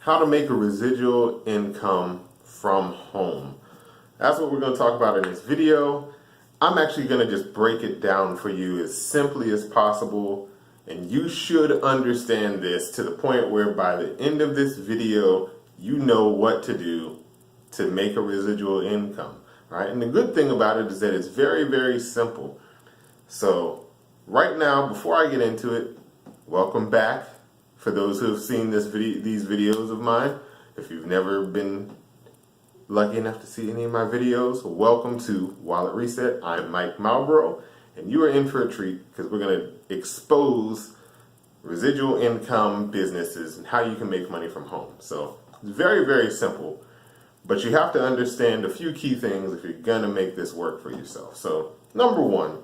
how to make a residual income from home. That's what we're going to talk about in this video. I'm actually going to just break it down for you as simply as possible, and you should understand this to the point where by the end of this video you know what to do to make a residual income, right? And the good thing about it is that it's very, very simple. So right now, before I get into it, welcome back. For those who have seen these videos of mine, if you've never been lucky enough to see any of my videos, welcome to Wallet Reset. I'm Mike Malbrough, and you are in for a treat because we're going to expose residual income businesses and how you can make money from home. So it's very, very simple, but you have to understand a few key things if you're going to make this work for yourself. So number one,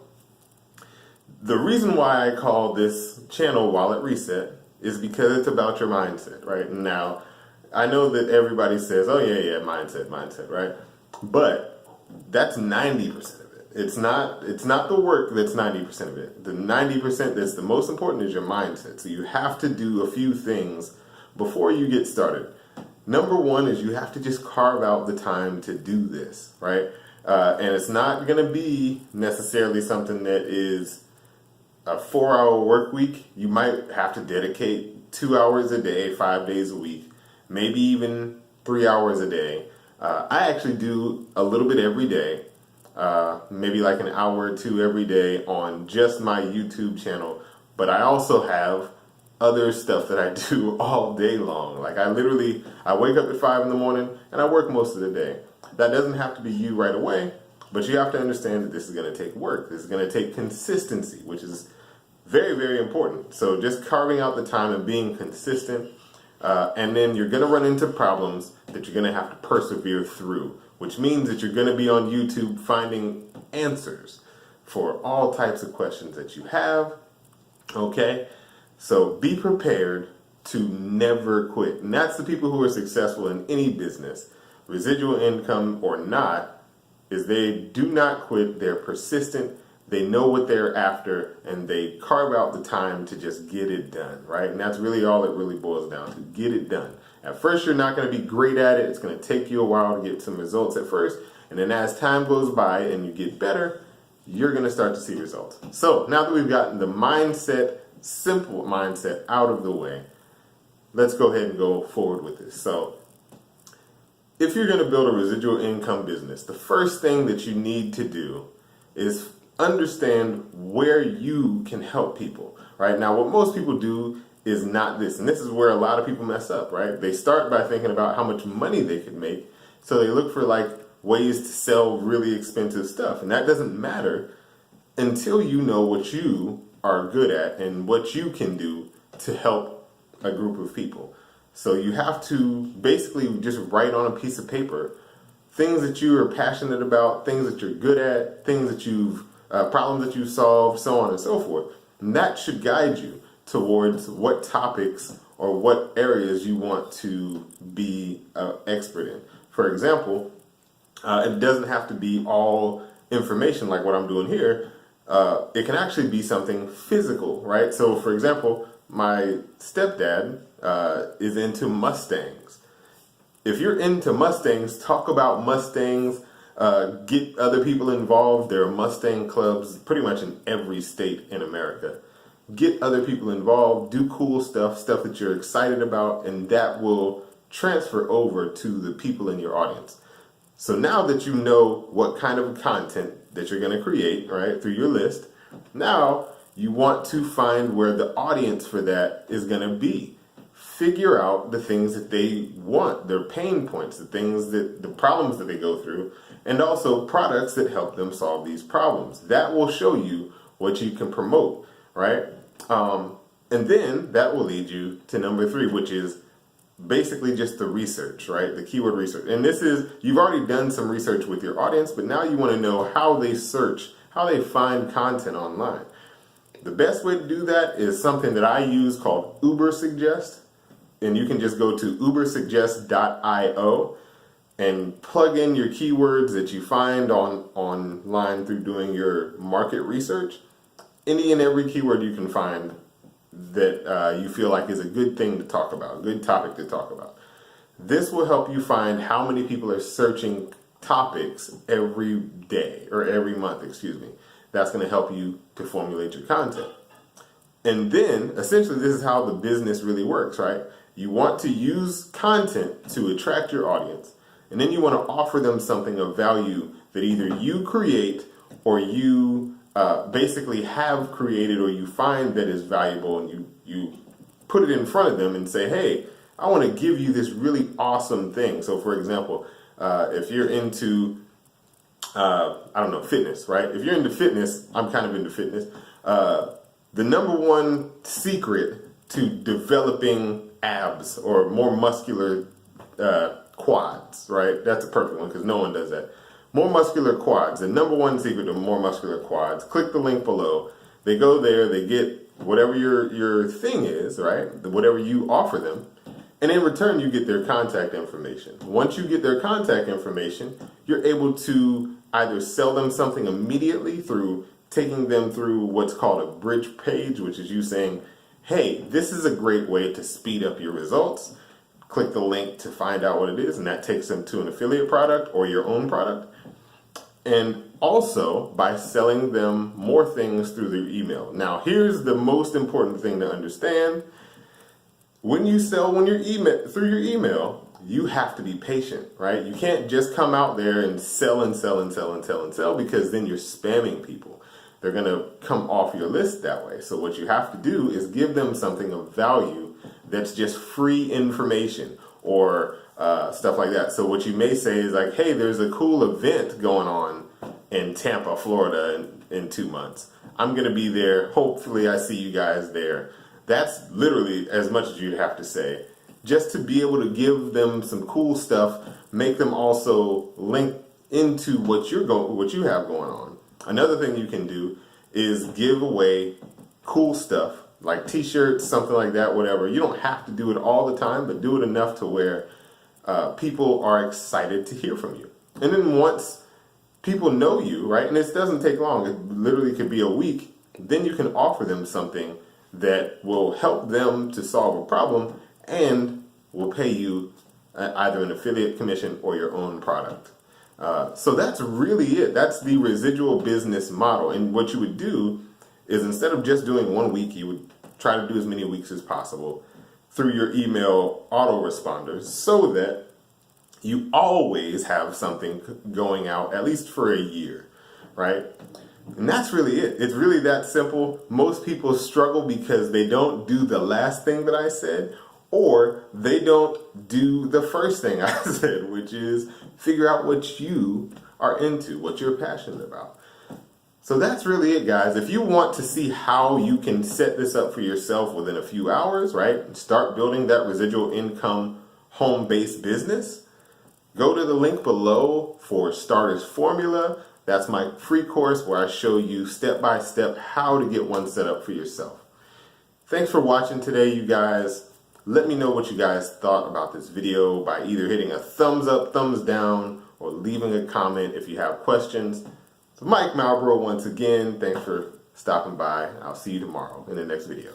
the reason why I call this channel Wallet Reset is because it's about your mindset, right? Now, I know that everybody says, oh yeah, mindset, right? But that's 90% of it. It's not the work that's 90% of it. The 90% that's the most important is your mindset. So you have to do a few things before you get started. Number one is you have to just carve out the time to do this, right? And it's not going to be necessarily something that is a 4-hour work week. You might have to dedicate 2 hours a day, 5 days a week, maybe even 3 hours a day. I actually do a little bit every day, maybe like an hour or two every day on just my YouTube channel. But I also have other stuff that I do all day long. Like I wake up at 5 in the morning and I work most of the day. That doesn't have to be you right away, but you have to understand that this is going to take work. This is going to take consistency, which is very, very important. So just carving out the time and being consistent, and then you're going to run into problems that you're going to have to persevere through, which means that you're going to be on YouTube finding answers for all types of questions that you have, okay? So be prepared to never quit. And that's the people who are successful in any business, residual income or not, is they do not quit, they're persistent, they know what they're after, and they carve out the time to just get it done, right? And that's really all it really boils down to, get it done. At first, you're not going to be great at it. It's going to take you a while to get some results at first. And then as time goes by and you get better, you're going to start to see results. So now that we've gotten the mindset, simple mindset out of the way, let's go ahead and go forward with this. So if you're going to build a residual income business, the first thing that you need to do is understand where you can help people, right? Now, what most people do is not this, and this is where a lot of people mess up, right? They start by thinking about how much money they could make, so they look for like ways to sell really expensive stuff, and that doesn't matter until you know what you are good at and what you can do to help a group of people. So you have to basically just write on a piece of paper things that you are passionate about, things that you're good at, things that you've problems that you've solved, so on and so forth. And that should guide you towards what topics or what areas you want to be expert in. For example, it doesn't have to be all information like what I'm doing here. It can actually be something physical, right? So for example, my stepdad is into Mustangs. If you're into Mustangs, talk about Mustangs, get other people involved. There are Mustang clubs pretty much in every state in America. Get other people involved, do cool stuff that you're excited about, and that will transfer over to the people in your audience. So now that you know what kind of content that you're going to create, right, through your list, now you want to find where the audience for that is going to be. Figure out the things that they want, their pain points, the problems that they go through, and also products that help them solve these problems. That will show you what you can promote, right? And then that will lead you to number 3, which is basically just the research, right? The keyword research. And this is, you've already done some research with your audience, but now you want to know how they search, how they find content online. The best way to do that is something that I use called Ubersuggest. And you can just go to ubersuggest.io and plug in your keywords that you find online through doing your market research. Any and every keyword you can find that you feel like is a good thing to talk about, a good topic to talk about. This will help you find how many people are searching topics every day or every month, excuse me. That's going to help you to formulate your content. And then essentially this is how the business really works, right? You want to use content to attract your audience, and then you want to offer them something of value that either you create or you basically have created, or you find that is valuable, and you put it in front of them and say, hey, I want to give you this really awesome thing. So for example, if you're into, I don't know, fitness, right? If you're into fitness, I'm kind of into fitness. The number one secret to developing abs or more muscular quads, right? That's a perfect one because no one does that. More muscular quads. The number one secret to more muscular quads. Click the link below. They go there, they get whatever your thing is, right? Whatever you offer them. And in return, you get their contact information. Once you get their contact information, you're able to either sell them something immediately through taking them through what's called a bridge page, which is you saying, hey, this is a great way to speed up your results. Click the link to find out what it is, and that takes them to an affiliate product or your own product. And also by selling them more things through their email. Now, here's the most important thing to understand. When you sell through your email, you have to be patient, right? You can't just come out there and sell and sell and sell and sell and sell, because then you're spamming people. They're going to come off your list that way. So what you have to do is give them something of value that's just free information or stuff like that. So what you may say is like, hey, there's a cool event going on in Tampa, Florida in 2 months. I'm going to be there. Hopefully I see you guys there. That's literally as much as you'd have to say, just to be able to give them some cool stuff, make them also link into what you have going on. Another thing you can do is give away cool stuff like t-shirts, something like that, whatever. You don't have to do it all the time, but do it enough to where people are excited to hear from you. And then once people know you, right, and this doesn't take long, it literally could be a week, then you can offer them something that will help them to solve a problem and will pay you either an affiliate commission or your own product. So that's really it. That's the residual business model. And what you would do is, instead of just doing 1 week, you would try to do as many weeks as possible through your email autoresponders, so that you always have something going out at least for a year, right? And that's really it. It's really that simple. Most people struggle because they don't do the last thing that I said, or they don't do the first thing I said, which is figure out what you are into, what you're passionate about. So that's really it, guys. If you want to see how you can set this up for yourself within a few hours, right? Start building that residual income home-based business. Go to the link below for Starter's Formula. That's my free course where I show you step-by-step how to get one set up for yourself. Thanks for watching today, you guys. Let me know what you guys thought about this video by either hitting a thumbs up, thumbs down, or leaving a comment if you have questions. So Mike Malbrough once again, thanks for stopping by. I'll see you tomorrow in the next video.